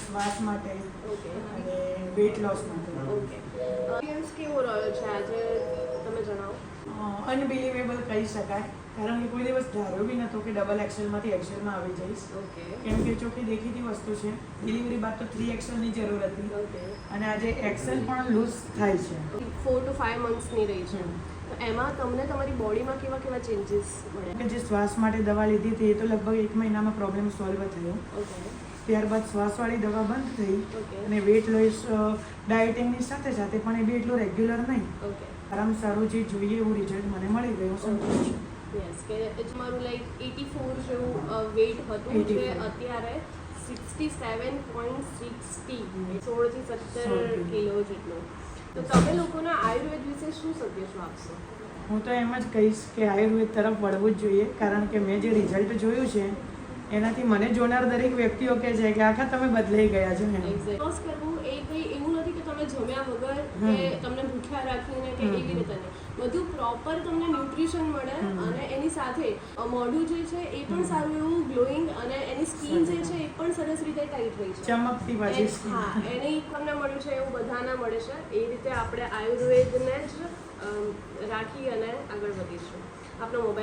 શ્વાસ માટે ઓકે અને વેટ લોસ માટે. ઓકે એક્સપિરિયન્સ કેવો રહ્યો છે આજે તમે જણાવો. અનબિલિવેબલ કહી શકાય, કારણ કે કોઈ દિવસ ધાર્યો બી નહોતો કે ડબલ એક્સેલમાંથી એક્સેલમાં આવી જઈશ. ઓકે કેમ કે ચોખ્ખી દેખીતી વસ્તુ છે, ડિલિવરી બાદ તો 3 એક્સેલની જરૂર હતી ઓકે અને આજે એક્સેલ પણ લૂઝ થાય છે. 4 to 5 મંથ્સની રહી છે, તો એમાં તમને તમારી બોડીમાં કેવા કેવા ચેન્જીસ મળ્યા? કે જે શ્વાસ માટે દવા લીધી હતી એ તો લગભગ 1 મહિનામાં પ્રોબ્લેમ સોલ્વ થયો. ઓકે ત્યારબાદ શ્વાસવાળી દવા બંધ થઈ ઓકે અને વેટ લોસ ડાયટિંગની સાથે સાથે પણ એ બી એટલું રેગ્યુલર નહીં, ઓકે આરામ સારું જે જોઈએ એવું રિઝલ્ટ મને મળી ગયું. સંતોષ છે. યસ કે તમારું લાઈક 84 જેવું વેઇટ હતું, જે 84. અત્યારે 67.60 16 થી 17 કિલો જેટલું. તો તમે લોકોના આયુર્વેદ વિશે શું સજેશન આપશો? હું તો એમ જ કહીશ કે આયુર્વેદ તરફ વળવું જ જોઈએ, કારણ કે મેં જે રિઝલ્ટ જોયું છે એનાથી મને જોનાર દરેક વ્યક્તિઓ કહે છે કે આખા તમે બદલાઈ ગયા છો. એક્ઝેક્ટ લોસ કરવું એ કંઈ એવું નથી કે તમે જમ્યા વગર કે તમને ભૂખ્યા રાખીને કે એવી રીતે નહીં. બધું પ્રોપર તમને ન્યુટ્રિશન મળે અને એની સાથે મોઢું જે છે એ પણ સારું એવું ગ્લોઈંગ અને એની સ્કિન જે છે એ પણ સરસ રીતે ટાઈટ રહી છે, ચમકતી પાછી skin. હા એને તમને મળ્યું છે એવું બધાના મળે છે. એ રીતે આપણે આયુર્વેદને જ રાખી અને આગળ વધીશું. આપણો મોબાઈલ